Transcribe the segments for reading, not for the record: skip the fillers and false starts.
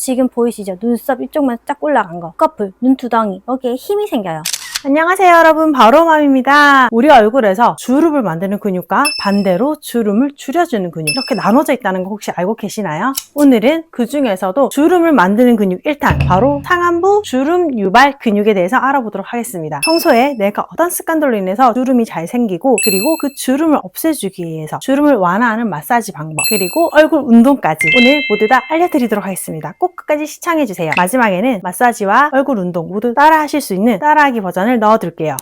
지금 보이시죠? 눈썹 이쪽만 쫙 올라간 거, 커플, 눈두덩이, 여기에 힘이 생겨요. 안녕하세요 여러분, 바로맘입니다. 우리 얼굴에서 주름을 만드는 근육과 반대로 주름을 줄여주는 근육, 이렇게 나눠져 있다는 거 혹시 알고 계시나요? 오늘은 그 중에서도 주름을 만드는 근육 1탄, 바로 상안부 주름 유발 근육에 대해서 알아보도록 하겠습니다. 평소에 내가 어떤 습관들로 인해서 주름이 잘 생기고, 그리고 그 주름을 없애주기 위해서 주름을 완화하는 마사지 방법, 그리고 얼굴 운동까지 오늘 모두 다 알려드리도록 하겠습니다. 꼭 끝까지 시청해주세요. 마지막에는 마사지와 얼굴 운동 모두 따라 하실 수 있는 따라하기 버전을 넣어둘게요.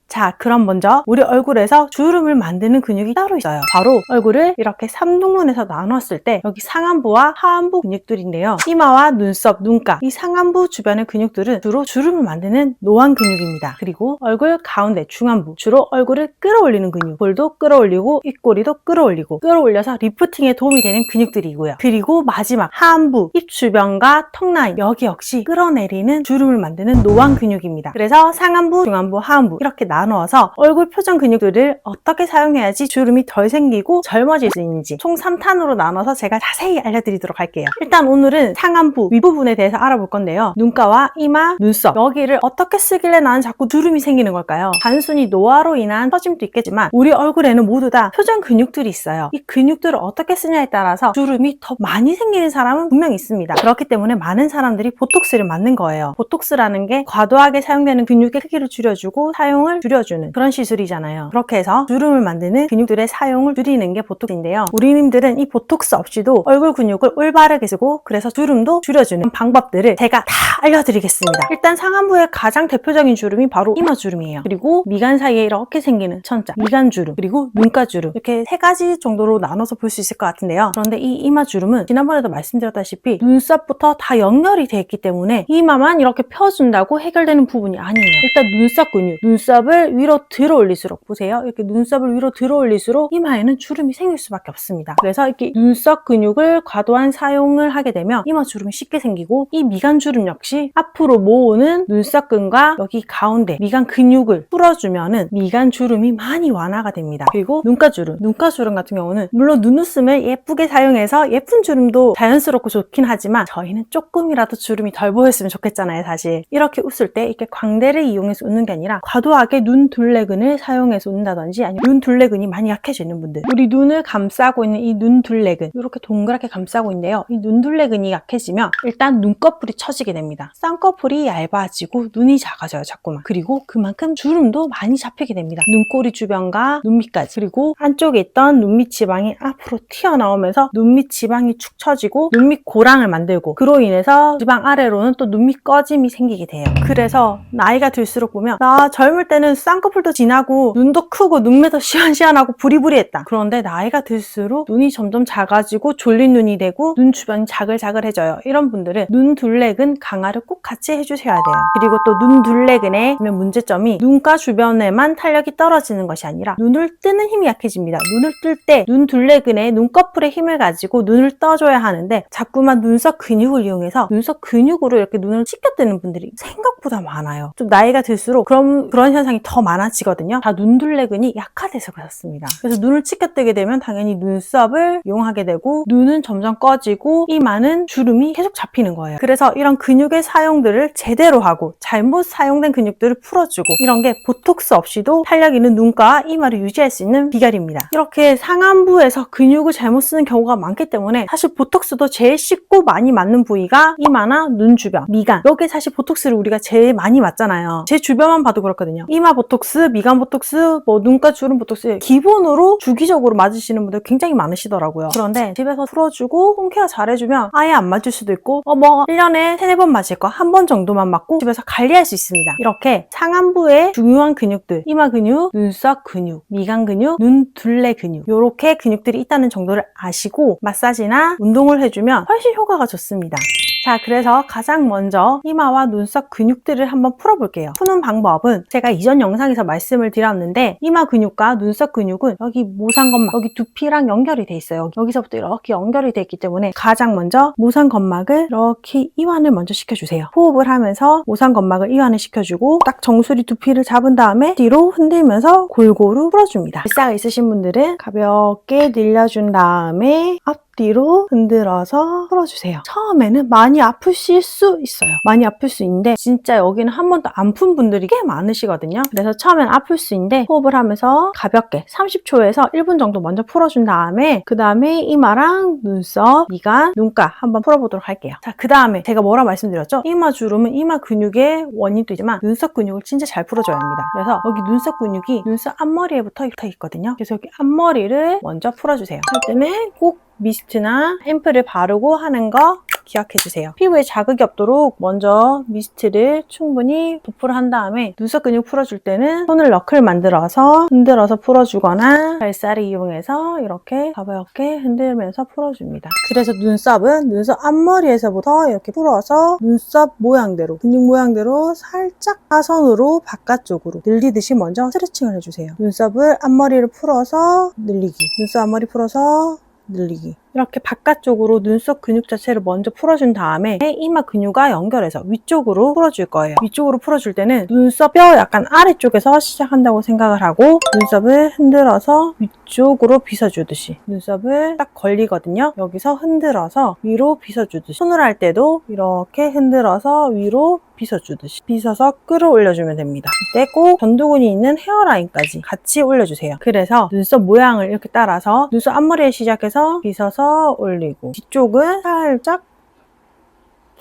자, 그럼 먼저 우리 얼굴에서 주름을 만드는 근육이 따로 있어요. 바로 얼굴을 이렇게 3등분해서 나눴을 때 여기 상안부와 하안부 근육들인데요. 이마와 눈썹, 눈가, 이 상안부 주변의 근육들은 주로 주름을 만드는 노안 근육입니다. 그리고 얼굴 가운데 중안부, 주로 얼굴을 끌어올리는 근육, 볼도 끌어올리고 입꼬리도 끌어올리고, 끌어올려서 리프팅에 도움이 되는 근육들이고요. 그리고 마지막 하안부, 입 주변과 턱 라인, 여기 역시 끌어내리는 주름을 만드는 노안 근육입니다. 그래서 상안부, 중안부, 하안부 이렇게 나누어서 얼굴 표정 근육들을 어떻게 사용해야지 주름이 덜 생기고 젊어질 수 있는지 총 3탄으로 나눠서 제가 자세히 알려드리도록 할게요. 일단 오늘은 상안부 윗부분에 대해서 알아볼 건데요. 눈가와 이마, 눈썹, 여기를 어떻게 쓰길래 나는 자꾸 주름이 생기는 걸까요? 단순히 노화로 인한 처짐도 있겠지만 우리 얼굴에는 모두 다 표정 근육들이 있어요. 이 근육들을 어떻게 쓰냐에 따라서 주름이 더 많이 생기는 사람은 분명히 있습니다. 그렇기 때문에 많은 사람들이 보톡스를 맞는 거예요. 보톡스라는 게 과도하게 사용되는 근육의 크기를 줄여주고 사용을 줄여주는 그런 시술이잖아요. 그렇게 해서 주름을 만드는 근육들의 사용을 줄이는 게 보톡스인데요. 우리님들은 이 보톡스 없이도 얼굴 근육을 올바르게 쓰고, 그래서 주름도 줄여주는 방법들을 제가 다 알려드리겠습니다. 일단 상안부의 가장 대표적인 주름이 바로 이마 주름이에요. 그리고 미간 사이에 이렇게 생기는 천자, 미간 주름, 그리고 눈가 주름, 이렇게 세 가지 정도로 나눠서 볼 수 있을 것 같은데요. 그런데 이 이마 주름은 지난번에도 말씀드렸다시피 눈썹부터 다 연결이 되어 있기 때문에 이마만 이렇게 펴준다고 해결되는 부분이 아니에요. 일단 눈썹 근육, 눈썹을 위로 들어 올릴수록, 보세요. 이렇게 눈썹을 위로 들어 올릴수록 이마에는 주름이 생길 수밖에 없습니다. 그래서 이렇게 눈썹 근육을 과도한 사용을 하게 되면 이마 주름이 쉽게 생기고, 이 미간 주름 역시 앞으로 모으는 눈썹근과 여기 가운데 미간 근육을 풀어주면은 미간 주름이 많이 완화가 됩니다. 그리고 눈가 주름, 눈가 주름 같은 경우는 물론 눈웃음을 예쁘게 사용해서 예쁜 주름도 자연스럽고 좋긴 하지만 저희는 조금이라도 주름이 덜 보였으면 좋겠잖아요. 사실 이렇게 웃을 때 이렇게 광대를 이용해서 웃는 게 아니라 과도하게 눈 둘레근을 사용해서 웃는다든지, 아니면 눈 둘레근이 많이 약해져 있는 분들, 우리 눈을 감싸고 있는 이 눈 둘레근, 이렇게 동그랗게 감싸고 있는데요. 이 눈 둘레근이 약해지면 일단 눈꺼풀이 처지게 됩니다. 쌍꺼풀이 얇아지고 눈이 작아져요, 자꾸만. 그리고 그만큼 주름도 많이 잡히게 됩니다. 눈꼬리 주변과 눈밑까지. 그리고 안쪽에 있던 눈밑 지방이 앞으로 튀어나오면서 눈밑 지방이 축 처지고 눈밑 고랑을 만들고, 그로 인해서 지방 아래로는 또 눈밑 꺼짐이 생기게 돼요. 그래서 나이가 들수록 보면, 나 젊을 때는 쌍꺼풀도 진하고 눈도 크고 눈매도 시원시원하고 부리부리했다. 그런데 나이가 들수록 눈이 점점 작아지고 졸린 눈이 되고 눈 주변이 자글자글해져요. 이런 분들은 눈 둘레근 강화를 꼭 같이 해주셔야 돼요. 그리고 또 눈 둘레근의 문제점이 눈가 주변에만 탄력이 떨어지는 것이 아니라 눈을 뜨는 힘이 약해집니다. 눈을 뜰 때 눈 둘레근의 눈꺼풀의 힘을 가지고 눈을 떠줘야 하는데, 자꾸만 눈썹 근육을 이용해서 눈썹 근육으로 이렇게 눈을 치켜뜨는 분들이 생각보다 많아요. 좀 나이가 들수록 그런 현상이 더 많아지거든요. 다 눈둘레근이 약화돼서 그렇습니다. 그래서 눈을 치켜뜨게 되면 당연히 눈썹을 이용하게 되고, 눈은 점점 꺼지고 이마는 주름이 계속 잡히는 거예요. 그래서 이런 근육의 사용들을 제대로 하고 잘못 사용된 근육들을 풀어주고, 이런 게 보톡스 없이도 탄력 있는 눈가와 이마를 유지할 수 있는 비결입니다. 이렇게 상안부에서 근육을 잘못 쓰는 경우가 많기 때문에 사실 보톡스도 제일 쉽고 많이 맞는 부위가 이마나 눈 주변, 미간, 여기에 사실 보톡스를 우리가 제일 많이 맞잖아요. 제 주변만 봐도 그렇거든요. 이마 보톡스, 미간 보톡스, 눈가 주름 보톡스 기본으로 주기적으로 맞으시는 분들 굉장히 많으시더라고요. 그런데 집에서 풀어주고 홈케어 잘해주면 아예 안 맞을 수도 있고, 1년에 3-4번 맞을 거 한 번 정도만 맞고 집에서 관리할 수 있습니다. 이렇게 상안부의 중요한 근육들, 이마 근육, 눈썹 근육, 미간 근육, 눈 둘레 근육, 이렇게 근육들이 있다는 정도를 아시고 마사지나 운동을 해주면 훨씬 효과가 좋습니다. 자, 그래서 가장 먼저 이마와 눈썹 근육들을 한번 풀어볼게요. 푸는 방법은 제가 이전 영상에서 말씀을 드렸는데, 이마 근육과 눈썹 근육은 여기 모상건막, 여기 두피랑 연결이 돼 있어요. 여기서부터 이렇게 연결이 돼 있기 때문에 가장 먼저 모상건막을 이렇게 이완을 먼저 시켜주세요. 호흡을 하면서 모상건막을 이완을 시켜주고, 딱 정수리 두피를 잡은 다음에 뒤로 흔들면서 골고루 풀어줍니다. 발사가 있으신 분들은 가볍게 늘려준 다음에 앞 앞뒤로 흔들어서 풀어주세요. 처음에는 많이 아프실 수 있어요. 많이 아플 수 있는데 진짜 여기는 한 번도 안 푼 분들이 꽤 많으시거든요. 그래서 처음엔 아플 수 있는데 호흡을 하면서 가볍게 30초에서 1분 정도 먼저 풀어준 다음에 그 다음에 이마랑 눈썹, 미간, 눈가 한번 풀어보도록 할게요. 자, 그 다음에 제가 뭐라 말씀드렸죠? 이마 주름은 이마 근육의 원인도 있지만 눈썹 근육을 진짜 잘 풀어줘야 합니다. 그래서 여기 눈썹 근육이 눈썹 앞머리에 붙어 있거든요. 그래서 여기 앞머리를 먼저 풀어주세요. 할 때는 꼭 미스트나 앰플을 바르고 하는 거 기억해주세요. 피부에 자극이 없도록 먼저 미스트를 충분히 도포를 한 다음에 눈썹 근육 풀어줄 때는 손을 너클 만들어서 흔들어서 풀어주거나 발살을 이용해서 이렇게 가볍게 흔들면서 풀어줍니다. 그래서 눈썹은 눈썹 앞머리에서부터 이렇게 풀어서 눈썹 모양대로, 근육 모양대로 살짝 하선으로 바깥쪽으로 늘리듯이 먼저 스트레칭을 해주세요. 눈썹을 앞머리를 풀어서 늘리기, 눈썹 앞머리 풀어서 늘리기. 이렇게 바깥쪽으로 눈썹 근육 자체를 먼저 풀어준 다음에 이마 근육과 연결해서 위쪽으로 풀어줄 거예요. 위쪽으로 풀어줄 때는 눈썹 뼈 약간 아래쪽에서 시작한다고 생각을 하고 눈썹을 흔들어서 위쪽으로 빗어주듯이 눈썹을 딱 걸리거든요. 여기서 흔들어서 위로 빗어주듯이 손으로 할 때도 이렇게 흔들어서 위로 빗어주듯이 빗어서 끌어올려주면 됩니다. 이때 꼭 전두근이 있는 헤어라인까지 같이 올려주세요. 그래서 눈썹 모양을 이렇게 따라서 눈썹 앞머리에 시작해서 빗어서 올리고 뒤쪽은 살짝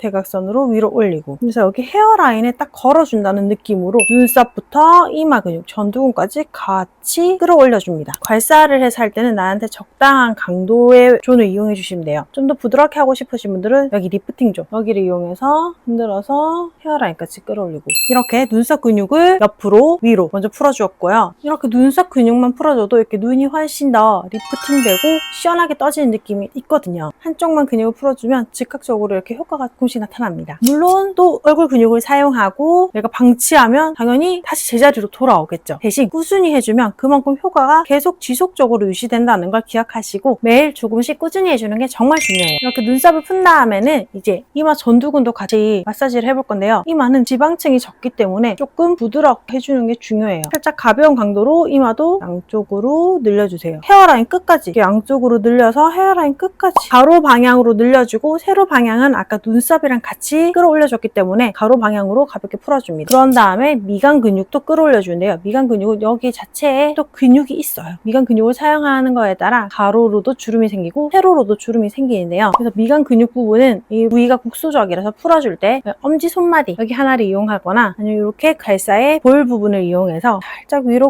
대각선으로 위로 올리고 그래서 여기 헤어라인에 딱 걸어준다는 느낌으로 눈썹부터 이마 근육, 전두근까지 같이 끌어올려줍니다. 괄사를 해서 할 때는 나한테 적당한 강도의 존을 이용해 주시면 돼요. 좀 더 부드럽게 하고 싶으신 분들은 여기 리프팅 존 여기를 이용해서 흔들어서 헤어라인까지 끌어올리고 이렇게 눈썹 근육을 옆으로 위로 먼저 풀어주었고요. 이렇게 눈썹 근육만 풀어줘도 이렇게 눈이 훨씬 더 리프팅되고 시원하게 떠지는 느낌이 있거든요. 한쪽만 근육을 풀어주면 즉각적으로 이렇게 효과가 나타납니다. 물론 또 얼굴 근육을 사용하고 내가 방치하면 당연히 다시 제자리로 돌아오겠죠. 대신 꾸준히 해주면 그만큼 효과가 계속 지속적으로 유지된다는 걸 기억하시고 매일 조금씩 꾸준히 해주는 게 정말 중요해요. 이렇게 눈썹을 푼 다음에는 이제 이마 전두근도 같이 마사지를 해볼 건데요. 이마는 지방층이 적기 때문에 조금 부드럽게 해주는 게 중요해요. 살짝 가벼운 강도로 이마도 양쪽으로 늘려주세요. 헤어라인 끝까지 양쪽으로 늘려서 헤어라인 끝까지 가로 방향으로 늘려주고 세로 방향은 아까 눈썹 이랑 같이 끌어올려줬기 때문에 가로 방향으로 가볍게 풀어줍니다. 그런 다음에 미간 근육도 끌어올려주는데요. 미간 근육은 여기 자체에 또 근육이 있어요. 미간 근육을 사용하는 거에 따라 가로로도 주름이 생기고 세로로도 주름이 생기는데요. 그래서 미간 근육 부분은 이 부위가 국소적이라서 풀어줄 때 엄지손마디 여기 하나를 이용하거나 아니면 이렇게 갈사의 볼 부분을 이용해서 살짝 위로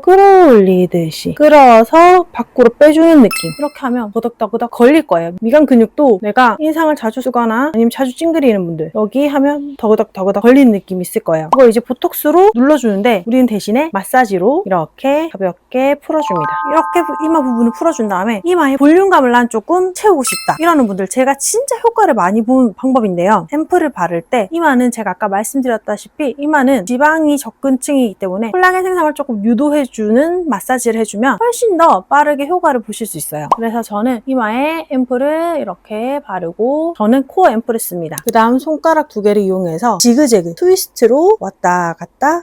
끌어올리듯이 끌어서 밖으로 빼주는 느낌. 이렇게 하면 더덕더덕 걸릴 거예요. 미간 근육도 내가 인상을 자주 쓰거나 아니면 자주 찡그리는 분들 여기 하면 더그덕 걸리는 느낌이 있을 거예요. 이걸 이제 보톡스로 눌러주는데 우리는 대신에 마사지로 이렇게 가볍게 풀어줍니다. 이렇게 이마 부분을 풀어준 다음에 이마의 볼륨감을 난 조금 채우고 싶다 이러는 분들 제가 진짜 효과를 많이 본 방법인데요. 앰플을 바를 때 이마는 제가 아까 말씀드렸다시피 이마는 지방이 접근층이기 때문에 콜라겐 생성을 조금 유도해주는 마사지를 해주면 훨씬 더 빠르게 효과를 보실 수 있어요. 그래서 저는 이마에 앰플을 이렇게 바르고 저는 코어 앰플을 씁니다. 그 다음 손가락 두 개를 이용해서 지그재그 트위스트로 왔다 갔다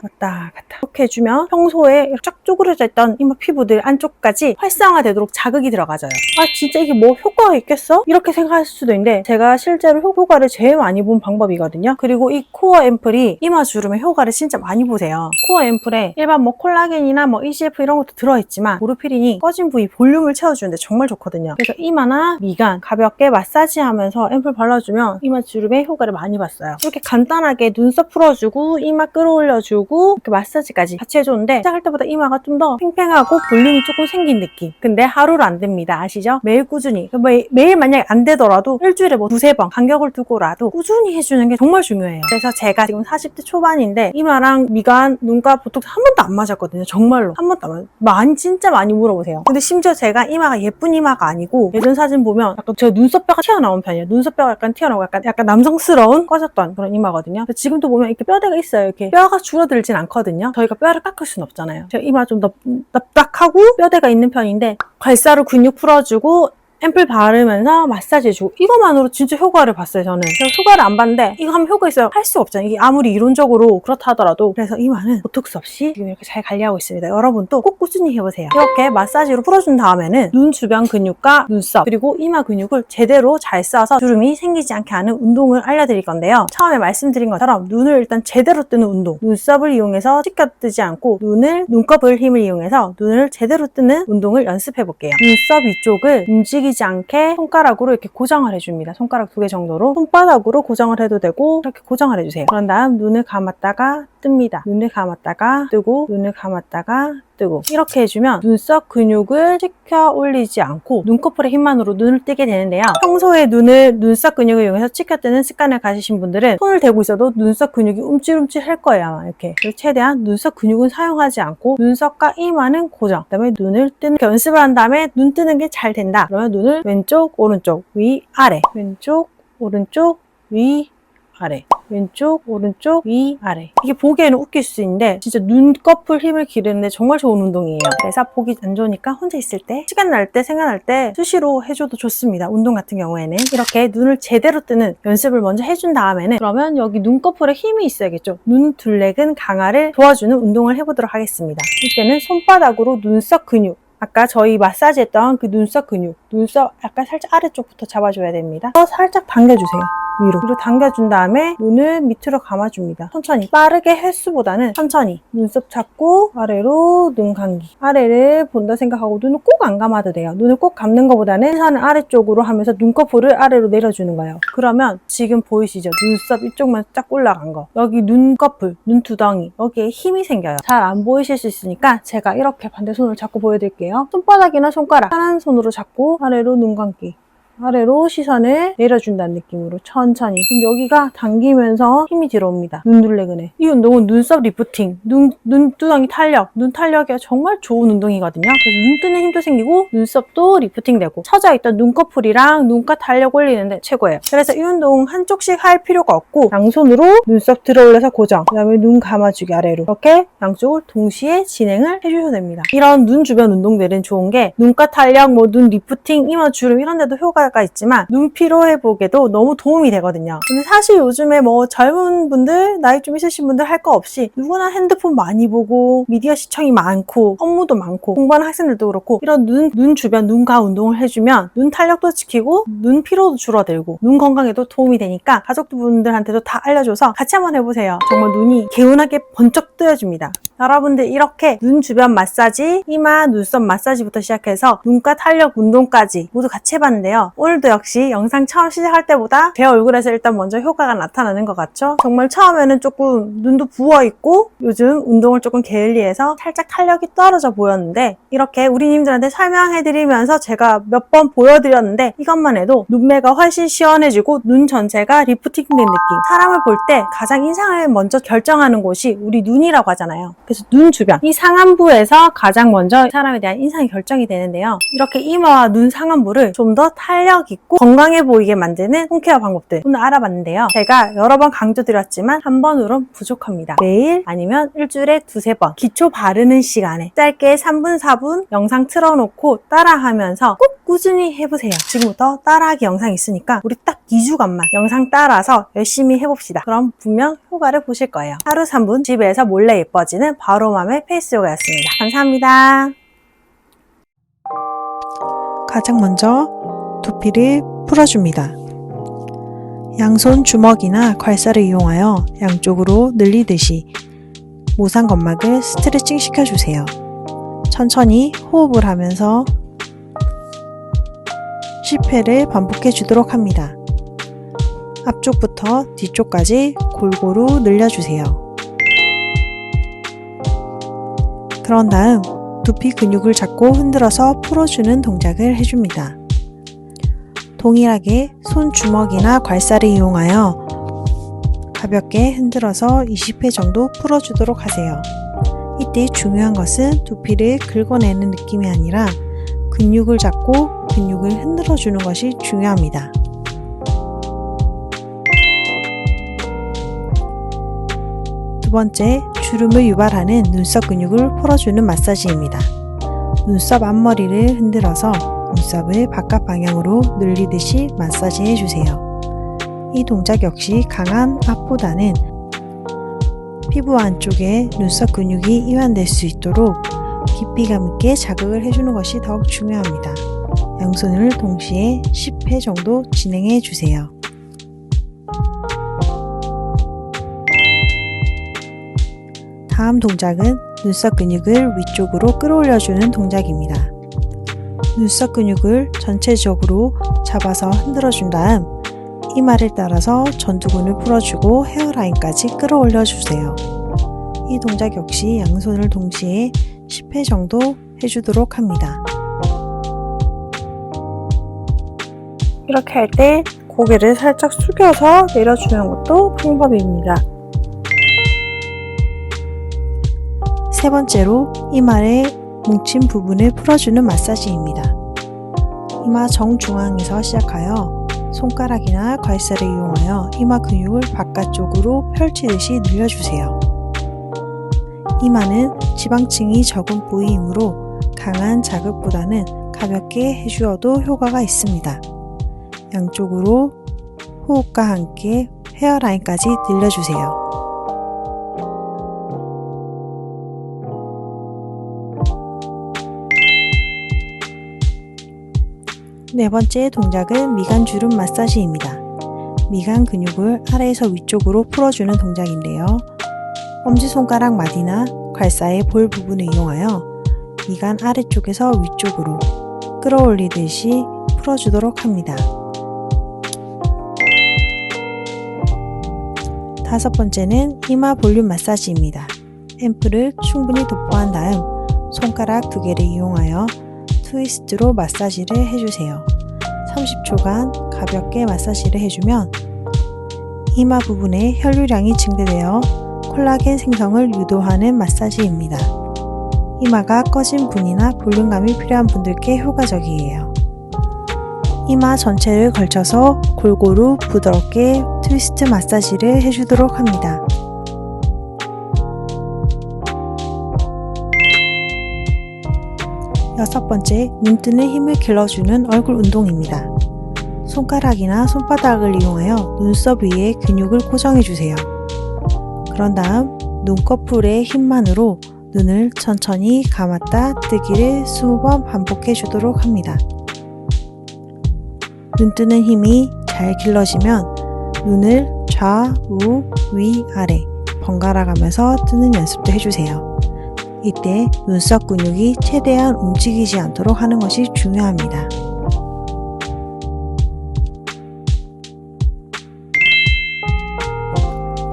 이렇게 해주면 평소에 쫙 쪼그려져 있던 이마 피부들 안쪽까지 활성화되도록 자극이 들어가져요. 아 진짜 이게 뭐 효과가 있겠어? 이렇게 생각하실 수도 있는데 제가 실제로 효과를 제일 많이 본 방법이거든요. 그리고 이 코어 앰플이 이마 주름에 효과를 진짜 많이 보세요. 코어 앰플에 일반 뭐 콜라겐이나 뭐 ECF 이런 것도 들어있지만 보르피린이 꺼진 부위 볼륨을 채워주는데 정말 좋거든요. 그래서 이마나 미간 가볍게 마사지하면서 앰플 발라주면 이마 주름에 효과를 많이 봤어요. 이렇게 간단하게 눈썹 풀어주고 이마 끌어올려주고 이렇게 마사지까지 같이 해줬는데 시작할 때보다 이마가 좀 더 팽팽하고 볼륨이 조금 생긴 느낌. 근데 하루로 안 됩니다. 아시죠? 매일 꾸준히 매일 만약에 안 되더라도 일주일에 뭐 두세 번 간격을 두고라도 꾸준히 해주는 게 정말 중요해요. 그래서 제가 지금 40대 초반인데 이마랑 미간, 눈가 보톡스 한 번도 안 맞았거든요. 정말로 한 번도 안 맞았어요. 진짜 많이 물어보세요. 근데 심지어 제가 이마가 예쁜 이마가 아니고 예전 사진 보면 약간 제가 눈썹뼈가 튀어나온 편이에요. 눈썹뼈가 약간 튀어나오고 약간 남성스러운 꺼졌던 그런 이마거든요. 지금도 보면 이렇게 뼈대가 있어요. 이렇게 뼈가 줄어들진 않거든요. 저희가 뼈를 깎을 수는 없잖아요. 제가 이마 좀 더 납작하고 뼈대가 있는 편인데 괄사로 근육 풀어주고 앰플 바르면서 마사지 해주고 이것만으로 진짜 효과를 봤어요. 저는 효과를 안 봤는데 이거 하면 효과 있어요 할 수 없잖아요. 이게 아무리 이론적으로 그렇다 하더라도. 그래서 이마는 보톡스 없이 지금 이렇게 잘 관리하고 있습니다. 여러분도 꼭 꾸준히 해보세요. 이렇게 마사지로 풀어준 다음에는 눈 주변 근육과 눈썹 그리고 이마 근육을 제대로 잘 써서 주름이 생기지 않게 하는 운동을 알려드릴 건데요. 처음에 말씀드린 것처럼 눈을 일단 제대로 뜨는 운동, 눈썹을 이용해서 찢겨뜨지 않고 눈꺼풀 힘을 이용해서 눈을 제대로 뜨는 운동을 연습해 볼게요. 눈썹 위쪽을 움직이지 않게 손가락으로 이렇게 고정을 해줍니다. 손가락 2개 정도로 손바닥으로 고정을 해도 되고 이렇게 고정을 해주세요. 그런 다음 눈을 감았다가 뜹니다. 눈을 감았다가 뜨고 눈을 감았다가 뜨고 이렇게 해주면 눈썹 근육을 치켜 올리지 않고 눈꺼풀의 힘만으로 눈을 뜨게 되는데요. 평소에 눈썹 근육을 이용해서 치켜 뜨는 습관을 가지신 분들은 손을 대고 있어도 눈썹 근육이 움찔움찔 할 거예요. 아마 이렇게. 그래서 최대한 눈썹 근육은 사용하지 않고 눈썹과 이마는 고정. 그다음에 눈을 뜨는 연습을 한 다음에 눈 뜨는 게 잘 된다. 그러면 눈을 왼쪽 오른쪽 위 아래 왼쪽 오른쪽 위 아래 왼쪽 오른쪽 위 아래. 이게 보기에는 웃길 수 있는데 진짜 눈꺼풀 힘을 기르는데 정말 좋은 운동이에요. 그래서 보기 안 좋으니까 혼자 있을 때 시간 날 때 생각날 때 수시로 해줘도 좋습니다. 운동 같은 경우에는 이렇게 눈을 제대로 뜨는 연습을 먼저 해준 다음에는 그러면 여기 눈꺼풀에 힘이 있어야겠죠. 눈 둘레근 강화를 도와주는 운동을 해보도록 하겠습니다. 이때는 손바닥으로 눈썹 근육, 아까 저희 마사지 했던 그 눈썹 근육, 눈썹 약간 살짝 아래쪽부터 잡아줘야 됩니다. 살짝 당겨주세요. 위로 당겨준 다음에 눈을 밑으로 감아줍니다. 천천히, 빠르게 횟수보다는 천천히 눈썹 잡고 아래로 눈 감기. 아래를 본다 생각하고 눈을 꼭 안 감아도 돼요. 눈을 꼭 감는 것보다는 시선을 아래쪽으로 하면서 눈꺼풀을 아래로 내려주는 거예요. 그러면 지금 보이시죠? 눈썹 이쪽만 쫙 올라간 거, 여기 눈꺼풀, 눈두덩이, 여기에 힘이 생겨요. 잘 안 보이실 수 있으니까 제가 이렇게 반대손으로 잡고 보여드릴게요. 손바닥이나 손가락 한 손으로 잡고 아래로 눈 감기, 아래로 시선을 내려준다는 느낌으로 천천히. 여기가 당기면서 힘이 들어옵니다. 눈둘레근에. 이 운동은 눈썹 리프팅, 눈두덩이 탄력, 눈 탄력에 정말 좋은 운동이거든요. 그래서 눈 뜨는 힘도 생기고 눈썹도 리프팅 되고 처져있던 눈꺼풀이랑 눈가 탄력 올리는데 최고예요. 그래서 이 운동 한쪽씩 할 필요가 없고 양손으로 눈썹 들어 올려서 고정, 그 다음에 눈 감아주기 아래로 이렇게 양쪽을 동시에 진행을 해주셔도 됩니다. 이런 눈 주변 운동들은 좋은 게 눈가 탄력, 눈 리프팅, 이마 주름 이런 데도 효과가 있지만 눈 피로 회복에도 너무 도움이 되거든요. 근데 사실 요즘에 젊은 분들, 나이 좀 있으신 분들 할 거 없이 누구나 핸드폰 많이 보고 미디어 시청이 많고 업무도 많고 공부하는 학생들도 그렇고 이런 눈 주변 눈가 운동을 해주면 눈 탄력도 지키고 눈 피로도 줄어들고 눈 건강에도 도움이 되니까 가족분들한테도 다 알려줘서 같이 한번 해보세요. 정말 눈이 개운하게 번쩍 뜨여줍니다. 여러분들 이렇게 눈 주변 마사지, 이마, 눈썹 마사지부터 시작해서 눈가 탄력 운동까지 모두 같이 해봤는데요. 오늘도 역시 영상 처음 시작할 때보다 제 얼굴에서 일단 먼저 효과가 나타나는 것 같죠? 정말 처음에는 조금 눈도 부어있고 요즘 운동을 조금 게을리해서 살짝 탄력이 떨어져 보였는데 이렇게 우리님들한테 설명해드리면서 제가 몇 번 보여드렸는데 이것만 해도 눈매가 훨씬 시원해지고 눈 전체가 리프팅된 느낌. 사람을 볼 때 가장 인상을 먼저 결정하는 곳이 우리 눈이라고 하잖아요. 그래서 눈 주변, 이 상안부에서 가장 먼저 사람에 대한 인상이 결정이 되는데요. 이렇게 이마와 눈 상안부를 좀 더 탄력 있고 건강해 보이게 만드는 홈케어 방법들 오늘 알아봤는데요. 제가 여러 번 강조드렸지만 한 번으로는 부족합니다. 매일 아니면 일주일에 2-3번 기초 바르는 시간에 짧게 3분, 4분 영상 틀어놓고 따라하면서 꼭 꾸준히 해보세요. 지금부터 따라하기 영상 있으니까 우리 딱 2주간만 영상 따라서 열심히 해봅시다. 그럼 분명 효과를 보실 거예요. 하루 3분 집에서 몰래 예뻐지는 바로맘의 페이스 요가였습니다. 감사합니다. 가장 먼저 두피를 풀어줍니다. 양손 주먹이나 괄사를 이용하여 양쪽으로 늘리듯이 모상건막을 스트레칭 시켜주세요. 천천히 호흡을 하면서 10회를 반복해 주도록 합니다. 앞쪽부터 뒤쪽까지 골고루 늘려주세요. 그런 다음 두피 근육을 잡고 흔들어서 풀어주는 동작을 해줍니다. 동일하게 손 주먹이나 괄사를 이용하여 가볍게 흔들어서 20회 정도 풀어주도록 하세요. 이때 중요한 것은 두피를 긁어내는 느낌이 아니라 근육을 잡고 근육을 흔들어주는 것이 중요합니다. 두 번째, 주름을 유발하는 눈썹 근육을 풀어주는 마사지입니다. 눈썹 앞머리를 흔들어서 눈썹을 바깥 방향으로 늘리듯이 마사지 해주세요. 이 동작 역시 강한 압보다는 피부 안쪽에 눈썹 근육이 이완될 수 있도록 깊이감 있게 자극을 해주는 것이 더욱 중요합니다. 양손을 동시에 10회 정도 진행해 주세요. 다음 동작은 눈썹 근육을 위쪽으로 끌어올려주는 동작입니다. 눈썹 근육을 전체적으로 잡아서 흔들어준 다음 이마를 따라서 전두근을 풀어주고 헤어라인까지 끌어올려주세요. 이 동작 역시 양손을 동시에 10회 정도 해주도록 합니다. 이렇게 할 때 고개를 살짝 숙여서 내려주는 것도 방법입니다. 세 번째로 이마의 뭉친 부분을 풀어주는 마사지입니다. 이마 정중앙에서 시작하여 손가락이나 괄사를 이용하여 이마 근육을 바깥쪽으로 펼치듯이 늘려주세요. 이마는 지방층이 적은 부위이므로 강한 자극보다는 가볍게 해주어도 효과가 있습니다. 양쪽으로 호흡과 함께 헤어라인까지 늘려주세요. 네 번째 동작은 미간 주름 마사지입니다. 미간 근육을 아래에서 위쪽으로 풀어주는 동작인데요. 엄지손가락 마디나 괄사의 볼 부분을 이용하여 미간 아래쪽에서 위쪽으로 끌어올리듯이 풀어주도록 합니다. 다섯 번째는 이마 볼륨 마사지입니다. 앰플을 충분히 도포한 다음 손가락 두 개를 이용하여 트위스트로 마사지를 해주세요. 30초간 가볍게 마사지를 해주면 이마 부분에 혈류량이 증대되어 콜라겐 생성을 유도하는 마사지입니다. 이마가 꺼진 분이나 볼륨감이 필요한 분들께 효과적이에요. 이마 전체를 걸쳐서 골고루 부드럽게 트위스트 마사지를 해주도록 합니다. 여섯 번째, 눈 뜨는 힘을 길러주는 얼굴 운동입니다. 손가락이나 손바닥을 이용하여 눈썹 위에 근육을 고정해주세요. 그런 다음 눈꺼풀의 힘만으로 눈을 천천히 감았다 뜨기를 20번 반복해 주도록 합니다. 눈 뜨는 힘이 잘 길러지면 눈을 좌우 위아래 번갈아 가면서 뜨는 연습도 해주세요. 이때 눈썹 근육이 최대한 움직이지 않도록 하는 것이 중요합니다.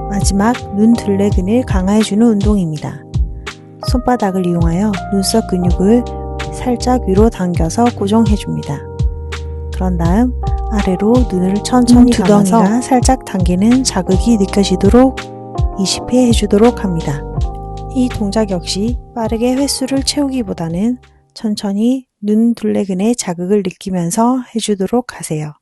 마지막 눈 둘레근을 강화해주는 운동입니다. 손바닥을 이용하여 눈썹 근육을 살짝 위로 당겨서 고정해줍니다. 그런 다음 아래로 눈을 천천히 감아서 살짝 당기는 자극이 느껴지도록 20회 해주도록 합니다. 이 동작 역시 빠르게 횟수를 채우기보다는 천천히 눈 둘레근의 자극을 느끼면서 해주도록 하세요.